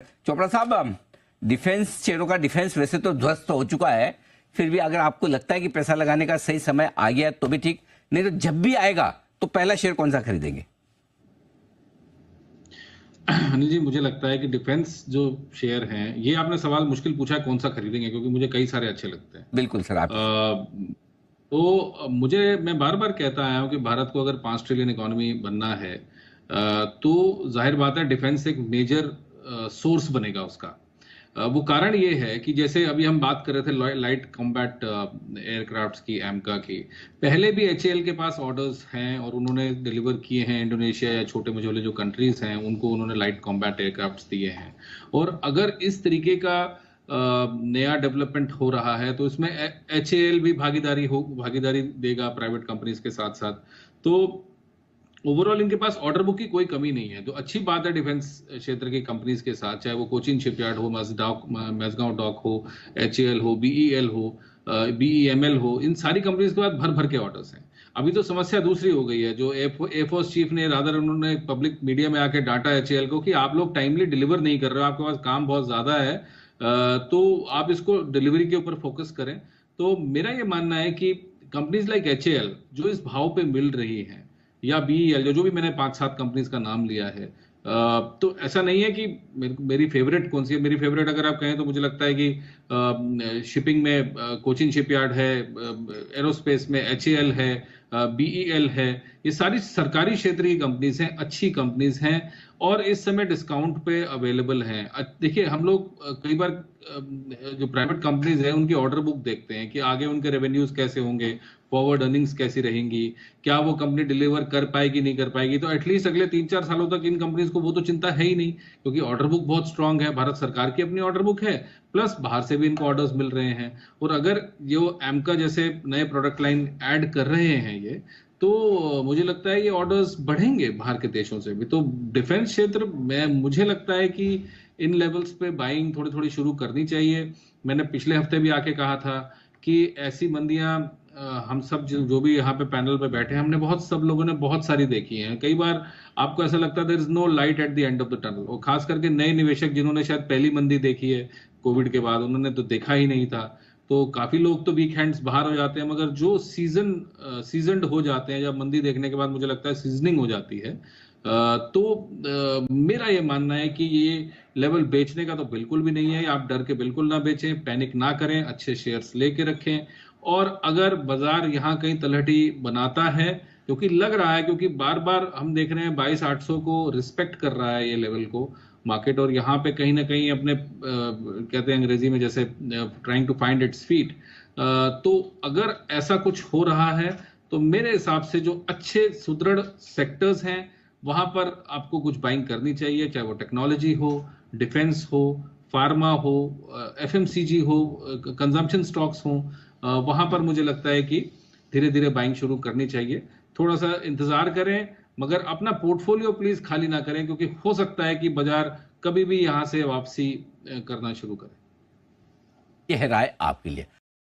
चोपड़ा साहब, डिफेंस शेयरों का डिफेंस वैसे तो ध्वस्त हो चुका है, फिर भी अगर आपको लगता है कि पैसा लगाने का सही समय आ गया तो भी ठीक, नहीं तो जब भी आएगा तो पहला शेयर कौन सा खरीदेंगे? अनिल जी, मुझे लगता है कि डिफेंस जो शेयर हैं, ये आपने सवाल मुश्किल पूछा है कौन सा खरीदेंगे, क्योंकि मुझे कई सारे अच्छे लगते हैं। बिल्कुल सर, आप तो मैं बार बार कहता आया हूं कि भारत को अगर 5 ट्रिलियन इकोनॉमी बनना है, तो जाहिर बात है डिफेंस एक मेजर सोर्स बनेगा उसका। वो कारण ये है कि जैसे अभी हम बात कर रहे थे लाइट कॉम्बैट एयरक्राफ्ट्स की, एमका की, पहले भी एचएएल के पास ऑर्डर्स हैं और उन्होंने डिलीवर किए हैं। इंडोनेशिया या छोटे मझोले जो कंट्रीज हैं उनको उन्होंने लाइट कॉम्बैट एयरक्राफ्ट्स दिए हैं। और अगर इस तरीके का नया डेवलपमेंट हो रहा है तो इसमें एचएएल भी भागीदारी देगा प्राइवेट कंपनीज के साथ साथ। तो ओवरऑल इनके पास ऑर्डर बुक की कोई कमी नहीं है। तो अच्छी बात है डिफेंस क्षेत्र की कंपनीज के साथ, चाहे वो कोचिन शिपयार्ड हो, मैसगांव डॉक हो, एचएएल हो, बीईएल हो, बीईएमएल हो, इन सारी कंपनीज के बाद भर भर के ऑर्डर्स हैं। अभी तो समस्या दूसरी हो गई है, जो एयरफोर्स चीफ ने उन्होंने पब्लिक मीडिया में आके डांटा एचएएल को कि आप लोग टाइमली डिलीवर नहीं कर रहे हो, आपके पास काम बहुत ज्यादा है, तो आप इसको डिलीवरी के ऊपर फोकस करें। तो मेरा ये मानना है कि कंपनीज लाइक एचएएल जो इस भाव पे मिल रही हैं, या बीईएल जो भी मैंने 5-7 कंपनीज का नाम लिया है, तो ऐसा नहीं है कि मेरी फेवरेट कौन सी है। मेरी फेवरेट अगर आप कहें तो मुझे लगता है कि शिपिंग में कोचिन शिपयार्ड है, एरोस्पेस में एचएएल है, बीईएल है। ये सारी सरकारी क्षेत्र की कंपनीज हैं, अच्छी कंपनीज हैं और इस समय डिस्काउंट पे अवेलेबल हैं। देखिए, हम लोग कई बार जो प्राइवेट कंपनीज हैं उनकी ऑर्डर बुक देखते हैं कि आगे उनके रेवेन्यूज कैसे होंगे, फॉरवर्ड अर्निंग्स कैसी रहेंगी, क्या वो कंपनी डिलीवर कर पाएगी नहीं कर पाएगी। तो एटलीस्ट अगले 3-4 सालों तक इन कंपनीज को वो तो चिंता है ही नहीं, क्योंकि ऑर्डर बुक बहुत स्ट्रांग है। भारत सरकार की अपनी ऑर्डर बुक है, प्लस बाहर से भी इनको ऑर्डर्स मिल रहे हैं। और अगर ये एमका जैसे नए प्रोडक्ट लाइन ऐड कर रहे हैं ये, तो मुझे लगता है ये ऑर्डर्स बढ़ेंगे बाहर के देशों से भी। तो डिफेंस क्षेत्र में मुझे लगता है कि इन लेवल्स पे बाइंग थोड़ी थोड़ी शुरू करनी चाहिए। मैंने पिछले हफ्ते भी आके कहा था कि ऐसी मंदियां हम सब जो भी यहाँ पे पैनल पे बैठे हैं, हमने सब लोगों ने बहुत सारी देखी हैं। कई बार आपको ऐसा लगता है there is no light at the end of the tunnel, और खास करके नए निवेशक जिन्होंने शायद पहली मंदी देखी है कोविड के बाद, उन्होंने तो देखा ही नहीं था। तो काफी लोग तो वीक हैंड्स बाहर हो जाते हैं, मगर जो सीजनड हो जाते हैं, जब मंदी देखने के बाद मुझे लगता है सीजनिंग हो जाती है, मेरा ये मानना है कि ये लेवल बेचने का तो बिल्कुल भी नहीं है। आप डर के बिल्कुल ना बेचें, पैनिक ना करें, अच्छे शेयर्स लेके रखें। और अगर बाजार यहाँ कहीं तलहटी बनाता है, क्योंकि लग रहा है, क्योंकि बार बार हम देख रहे हैं 22,800 को रिस्पेक्ट कर रहा है ये लेवल को मार्केट, और यहाँ पे कहीं ना कहीं अपने कहते हैं अंग्रेजी में जैसे trying to find its feet. तो अगर ऐसा कुछ हो रहा है तो मेरे हिसाब से जो अच्छे सुदृढ़ सेक्टर्स हैं वहां पर आपको कुछ बाइंग करनी चाहिए, चाहे वो टेक्नोलॉजी हो, डिफेंस हो, फार्मा हो, एफएमसीजी हो, कंजम्पशन स्टॉक्स हो। वहां पर मुझे लगता है कि धीरे धीरे बाइंग शुरू करनी चाहिए। थोड़ा सा इंतजार करें, मगर अपना पोर्टफोलियो प्लीज खाली ना करें, क्योंकि हो सकता है कि बाजार कभी भी यहां से वापसी करना शुरू करे। यह राय आपके लिए।